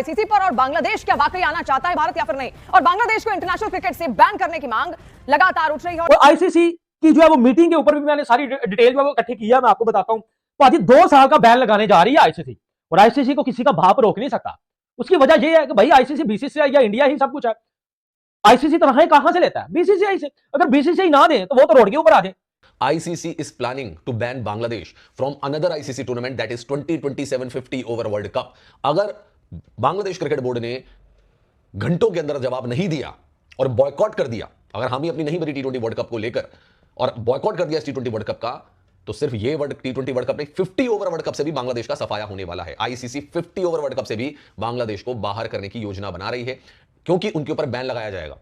ICC पर और बांग्लादेश क्या वाकई आना चाहता है भारत या फिर नहीं, और बांग्लादेश को इंटरनेशनल क्रिकेट से बैन करने की मांग लगातार उठ रही है। और आईसीसी की जो है वो मीटिंग के ऊपर भी मैंने सारी डिटेल जो है वो इकट्ठी किया, मैं आपको बताता हूं। भाजी 2 साल का बैन लगाने जा रही है आईसीसी, और आईसीसी को किसी का भाप रोक नहीं सकता। उसकी वजह यह है कि भाई आईसीसी बीसीसीआई या इंडिया ही सब कुछ है। आईसीसी तनख्वाहें कहां से लेता है? बीसीसीआई से। अगर बीसीसीआई ना दे तो वो तो रोड के ऊपर आ जाए। ICC is planning to ban Bangladesh from another ICC tournament that is 2027 50 over World Cup. अगर बांग्लादेश क्रिकेट बोर्ड ने घंटों के अंदर जवाब नहीं दिया और बॉयकॉट कर दिया, अगर हामी अपनी नहीं भरी T20 वर्ल्ड कप को लेकर और बॉयकॉट कर दिया इस T20 वर्ल्ड कप का, तो सिर्फ ये T20 वर्ल्ड कप नहीं, 50 ओवर वर्ल्ड कप से भी बांग्लादेश का सफाया होने वाला है। आईसीसी 50 ओवर वर्ल्ड कप से भी बांग्लादेश को बाहर करने की योजना बना रही है, क्योंकि उनके ऊपर बैन लगाया जाएगा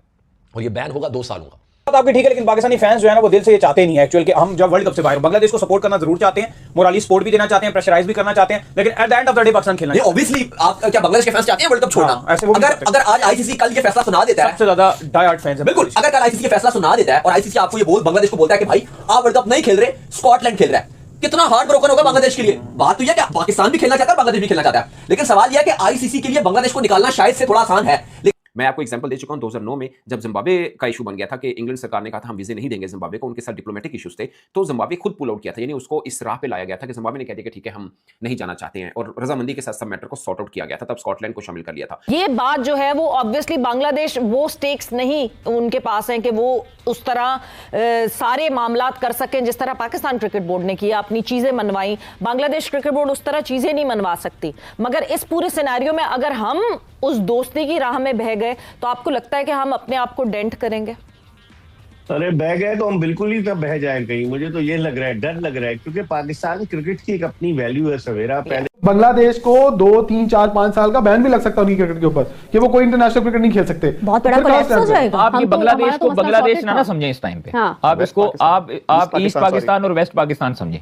और ये बैन होगा 2 सालों का। बात आपकी ठीक है, लेकिन पाकिस्तानी फैंस जो है ना वो दिल से ये चाहते नहीं है एक्चुअल कि हम जब वर्ल्ड कप से बाहर बांग्लादेश को सपोर्ट करना जरूर चाहते हैं, मोराली सपोर्ट भी देना चाहते हैं, प्रेशराइज भी करना चाहते हैं, लेकिन at the end of the day Pakistan खेलना है। ऑब्वियसली आप क्या बांग्लादेश के फैंस चाहते हैं वर्ल्ड कप छोड़ना? ऐसे वो अगर आज आईसीसी कल ये फैसला सुना देता है, सबसे ज्यादा डाई हार्ड फैंस है। बिल्कुल, अगर कल आईसीसी ये फैसला सुना देता है और आईसीसी आपको ये बांग्लादेश को बोलता है कि भाई आप वर्ल्ड कप नहीं खेल रहे, स्कॉटलैंड खेल रहा है, कितना हार्ट ब्रोकन होगा बांग्लादेश के लिए। बात तो यह कि पाकिस्तान भी खेलना चाहता है, बांग्लादेश भी खेलना चाहता है, लेकिन सवाल यह है कि आईसीसी के लिए बांग्लादेश को निकालना शायद से थोड़ा आसान है। मैं आपको एग्जांपल दे चुका हूं 2009 में जब जिम्बाब्वे का इशू बन गया था कि इंग्लैंड सरकार ने कहा था हम वीजे नहीं देंगे जिम्बाब्वे को, उनके साथ डिप्लोमेटिक इश्यूज थे, तो जिम्बाब्वे खुद पुल आउट किया था, यानी उसको इस राह पे लाया गया था कि जिम्बाब्वे ने कह दिया कि ठीक है हम नहीं जाना चाहते हैं, और रजामंदी के साथ सब मैटर को सॉर्ट आउट किया गया था, तब स्कॉटलैंड को शामिल कर लिया था। ये बात जो है वो ऑब्वियसली बांग्लादेश वो स्टेक्स नहीं उनके पास हैं कि वो उस तरह सारे मामलात कर सकें जिस तरह पाकिस्तान क्रिकेट बोर्ड ने किया, अपनी चीजें मनवाई। बांग्लादेश क्रिकेट बोर्ड उस तरह चीजें नहीं मनवा सकती, मगर इस पूरे सिनेरियो में अगर हम उस दोस्ती की राह में बह गए तो आपको लगता है कि हम अपने आप को डेंट करेंगे? अरे बह गए तो हम बिल्कुल ही तब बह जाए कहीं, मुझे तो ये लग रहा है, डर लग रहा है, क्योंकि पाकिस्तान क्रिकेट की एक अपनी वैल्यू है सवेरा। पहले बांग्लादेश को 2, 3, 4, 5 साल का बैन भी लग सकता है उनकी क्रिकेट के ऊपर कि वो कोई इंटरनेशनल क्रिकेट नहीं खेल सकते। बहुत बड़ा कोलैप्स हो जाएगा। आप ये बांग्लादेश को बांग्लादेश ना समझें इस टाइम पे। आप इसको आप ईस्ट पाकिस्तान और वेस्ट पाकिस्तान समझें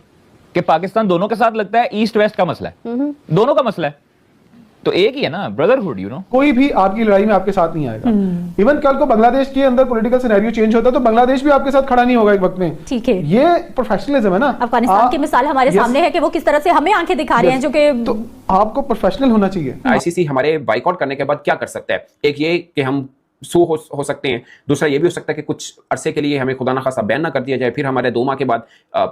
कि पाकिस्तान दोनों के साथ लगता है ईस्ट वेस्ट का मसला है, दोनों का मसला है, तो एक ही है ना, ब्रदरहुड, यू नो। कोई भी आपकी लड़ाई में आपके साथ नहीं आएगा। इवन कल को बांग्लादेश के अंदर पॉलिटिकल सिनेरियो चेंज होता है तो बांग्लादेश भी आपके साथ खड़ा नहीं होगा एक वक्त में। ठीक है, ये प्रोफेशनलिज्म है ना। अफगानिस्तान की मिसाल हमारे सामने है कि वो किस तरह से हमें आंखें दिखा रहे हैं, जो कि तो आपको प्रोफेशनल होना चाहिए। आईसीसी हमारे बाइकआउट करने के बाद क्या कर सकता है? एक ये कि हम सू हो सकते हैं, दूसरा ये भी हो सकता है कि कुछ अरसे के लिए हमें खुदा ना खासा बैन ना कर दिया जाए, फिर हमारे 2 माह के बाद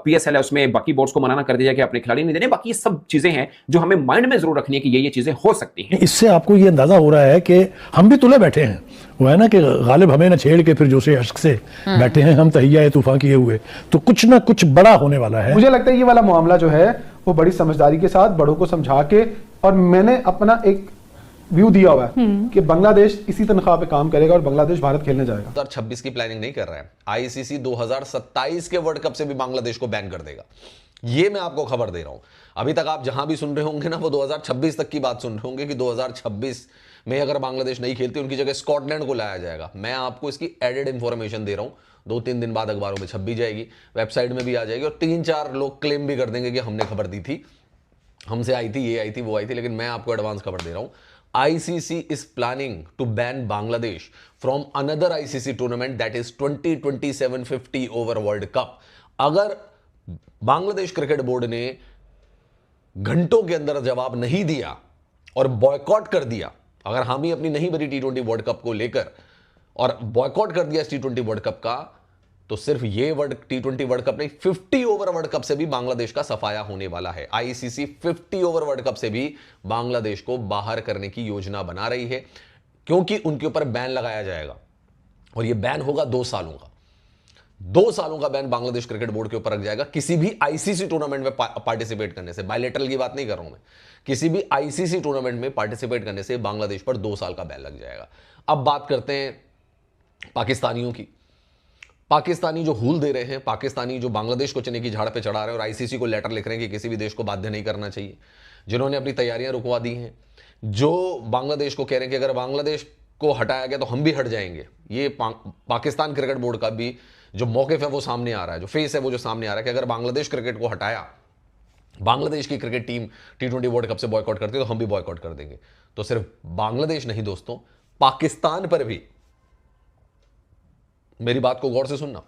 पीएसएल है उसमें बाकी बोर्ड्स को मना ना कर दिया जाए कि अपने खिलाड़ी नहीं देने। बाकी ये सब चीजें हैं जो हमें माइंड में जरूर रखनी है कि ये चीजें हो सकती हैं। इससे आपको ये अंदाजा हो रहा है कि हम भी तुले बैठे हैं, वो है ना कि गालिब हमें न छेड़ के फिर जोशे अश्क से बैठे हैं हम तहिया तूफान किए हुए, तो कुछ ना कुछ बड़ा होने वाला है। मुझे लगता है ये वाला मामला जो है वो बड़ी समझदारी के साथ बड़ों को समझा के, और मैंने अपना एक व्यू दिया हुआ है कि बांग्लादेश इसी तनख्वाह पे काम करेगा और बांग्लादेश भारत खेलने जाएगा। 2026 की प्लानिंग नहीं कर रहा है, आईसीसी 2027 के वर्ल्ड कप से भी बांग्लादेश को बैन कर देगा। ये मैं आपको खबर दे रहा हूं। अभी तक आप जहां भी सुन रहे होंगे ना, वो 2026 तक की बात सुन रहे होंगे कि 2026 में अगर बांग्लादेश नहीं खेलती उनकी जगह स्कॉटलैंड को लाया जाएगा। मैं आपको इसकी एडेड इंफॉर्मेशन दे रहा हूं, 2-3 दिन बाद अखबारों में छप भी जाएगी, वेबसाइट में भी आ जाएगी, और 3-4 लोग क्लेम भी कर देंगे कि हमने खबर दी थी, हमसे आई थी, ये आई थी, वो आई थी। लेकिन मैं आपको एडवांस खबर दे रहा हूं, ICC is planning to ban Bangladesh from another ICC tournament that is 2027 50 over World Cup. अगर बांग्लादेश क्रिकेट बोर्ड ने घंटों के अंदर जवाब नहीं दिया और बॉयकॉट कर दिया, अगर हामी अपनी नहीं भरी T20 वर्ल्ड कप को लेकर और बॉयकॉट कर दिया इस T20 वर्ल्ड कप का, तो सिर्फ ये T20 वर्ल्ड कप नहीं, 50 ओवर वर्ल्ड कप से भी बांग्लादेश का सफाया होने वाला है। आईसीसी 50 ओवर वर्ल्ड कप से भी बांग्लादेश को बाहर करने की योजना बना रही है, क्योंकि उनके ऊपर बैन लगाया जाएगा और यह बैन होगा 2 सालों का। 2 सालों का बैन बांग्लादेश क्रिकेट बोर्ड के ऊपर लग जाएगा किसी भी आईसीसी टूर्नामेंट में पार्टिसिपेट करने से। बायलैटरल की बात नहीं कर रहा हूं मैं, किसी भी आईसीसी टूर्नामेंट में पार्टिसिपेट करने से बांग्लादेश पर 2 साल का बैन लग जाएगा। अब बात करते हैं पाकिस्तानियों की। पाकिस्तानी जो हूल दे रहे हैं, पाकिस्तानी जो बांग्लादेश को चने की झाड़ पे चढ़ा रहे हैं और आईसीसी को लेटर लिख रहे हैं कि किसी भी देश को बाध्य नहीं करना चाहिए, जिन्होंने अपनी तैयारियां रुकवा दी हैं, जो बांग्लादेश को कह रहे हैं कि अगर बांग्लादेश को हटाया गया तो हम भी हट जाएंगे। ये पाकिस्तान क्रिकेट बोर्ड का भी जो मौकिफ है वो सामने आ रहा है, जो फेस है वो जो सामने आ रहा है कि अगर बांग्लादेश क्रिकेट को हटाया, बांग्लादेश की cricket team T20 world cup से बॉयकॉट करती है तो हम भी बॉयकॉट कर देंगे। तो सिर्फ बांग्लादेश नहीं दोस्तों, पाकिस्तान पर भी, मेरी बात को गौर से सुनना,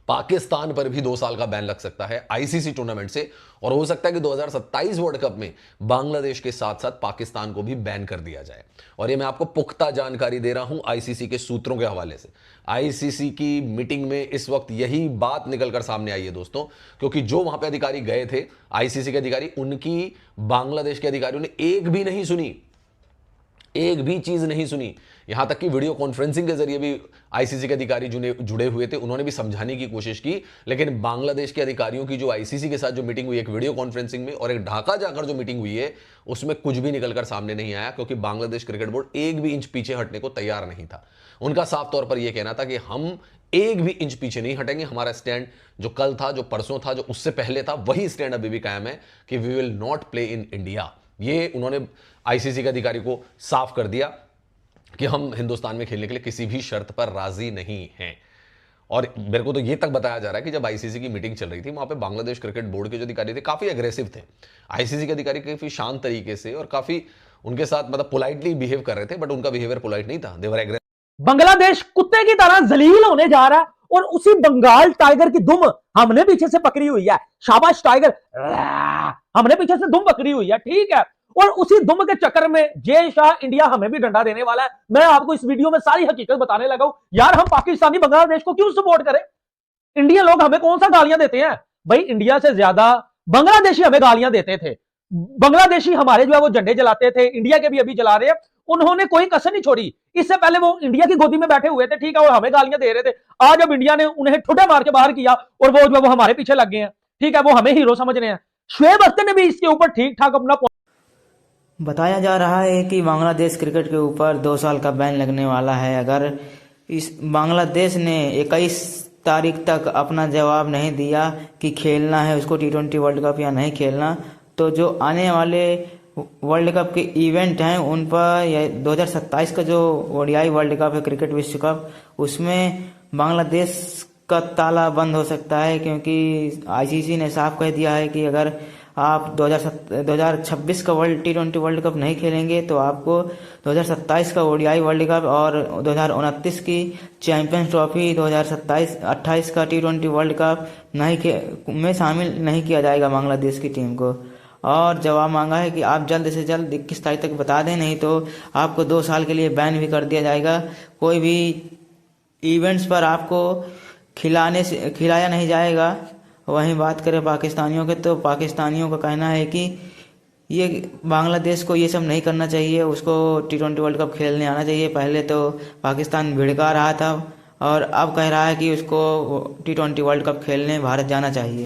पाकिस्तान पर भी 2 साल का बैन लग सकता है आईसीसी टूर्नामेंट से, और हो सकता है कि 2027 वर्ल्ड कप में बांग्लादेश के साथ साथ पाकिस्तान को भी बैन कर दिया जाए। और ये मैं आपको पुख्ता जानकारी दे रहा हूं आईसीसी के सूत्रों के हवाले से। आईसीसी की मीटिंग में इस वक्त यही बात निकलकर सामने आई है दोस्तों, क्योंकि जो वहां पे अधिकारी गए थे, आईसीसी के अधिकारी, उनकी बांग्लादेश के अधिकारियों ने एक भी नहीं सुनी, एक भी चीज नहीं सुनी। यहां तक कि वीडियो कॉन्फ्रेंसिंग के जरिए भी आईसीसी के अधिकारी जुड़े हुए थे, उन्होंने भी समझाने की कोशिश की, लेकिन बांग्लादेश के अधिकारियों की जो आईसीसी के साथ जो मीटिंग हुई, एक वीडियो कॉन्फ्रेंसिंग में और एक ढाका जाकर जो मीटिंग हुई है, उसमें कुछ भी निकलकर सामने नहीं आया, क्योंकि बांग्लादेश क्रिकेट बोर्ड एक भी इंच पीछे हटने को तैयार नहीं था। उनका साफ तौर पर यह कहना था कि हम एक भी इंच पीछे नहीं हटेंगे, हमारा स्टैंड जो कल था, जो परसों था, जो उससे पहले था, वही स्टैंड अभी भी कायम है कि we will not play in India. ये उन्होंने आईसीसी के अधिकारी को साफ कर दिया कि हम हिंदुस्तान में खेलने के लिए किसी भी शर्त पर राजी नहीं हैं। और मेरे को तो ये तक बताया जा रहा है कि जब आईसीसी की मीटिंग चल रही थी, वहां पे बांग्लादेश क्रिकेट बोर्ड के जो अधिकारी थे काफी एग्रेसिव थे। आईसीसी के अधिकारी काफी शांत तरीके से और काफी उनके साथ मतलब पोलाइटली बिहेव कर रहे थे, बट उनका बिहेवियर पोलाइट नहीं था, देवर एग्रेसिव। बांग्लादेश कुत्ते की तरह जलील होने जा रहा है और उसी बंगाल टाइगर की दुम हमने पीछे से पकड़ी हुई है। शाबाश टाइगर, हमने पीछे से दुम पकड़ी हुई है, ठीक है। और उसी दुम के चक्कर में जय शाह इंडिया हमें भी डंडा देने वाला है। मैं आपको इस वीडियो में सारी हकीकत बताने लगा हूं। यार हम पाकिस्तानी बांग्लादेश को क्यों सपोर्ट करें? इंडियन लोग हमें कौन सा गालियां देते हैं भाई? इंडिया से ज्यादा बांग्लादेशी हमें गालियां देते थे। बांग्लादेशी हमारे जो है वो झंडे जलाते थे, इंडिया के भी अभी जला रहे हैं। उन्होंने कोई कसर नहीं छोड़ी। इससे पहले वो इंडिया की गोदी में बैठे हुए थे, ठीक है, और हमें गालियां दे रहे थे। आज जब इंडिया ने उन्हें ठुड्डे मार के बाहर किया और वो जो है वो हमारे पीछे लग गए हैं, ठीक है, वो हमें हीरो समझ रहे हैं। शोएब अख्तर ने भी इसके ऊपर ठीक ठाक अपना बताया जा रहा है कि बांग्लादेश क्रिकेट के ऊपर 2 साल का बैन लगने वाला है। अगर इस बांग्लादेश ने 21 तारीख तक अपना जवाब नहीं दिया कि खेलना है उसको T20 वर्ल्ड कप या नहीं खेलना, तो जो आने वाले वर्ल्ड कप के इवेंट हैं उन पर 2027 का जो ओडीआई वर्ल्ड कप है, क्रिकेट विश्व कप, उसमें बांग्लादेश का ताला बंद हो सकता है। क्योंकि आईसीसी ने साफ कह दिया है कि अगर आप 2026 का T20 वर्ल्ड कप नहीं खेलेंगे तो आपको 2027 का ओडीआई वर्ल्ड कप और 2029 की चैंपियंस ट्रॉफी, 2027-28 का T20 वर्ल्ड कप में शामिल नहीं किया जाएगा बांग्लादेश की टीम को। और जवाब मांगा है कि आप जल्द से जल्द 21 तारीख तक बता दें, नहीं तो आपको 2 साल के लिए बैन भी कर दिया जाएगा। कोई भी इवेंट्स पर आपको खिलाया नहीं जाएगा। वहीं बात करें पाकिस्तानियों के, तो पाकिस्तानियों का कहना है कि ये बांग्लादेश को ये सब नहीं करना चाहिए, उसको T20 वर्ल्ड कप खेलने आना चाहिए। पहले तो पाकिस्तान भिड़का रहा था और अब कह रहा है कि उसको T20 वर्ल्ड कप खेलने भारत जाना चाहिए।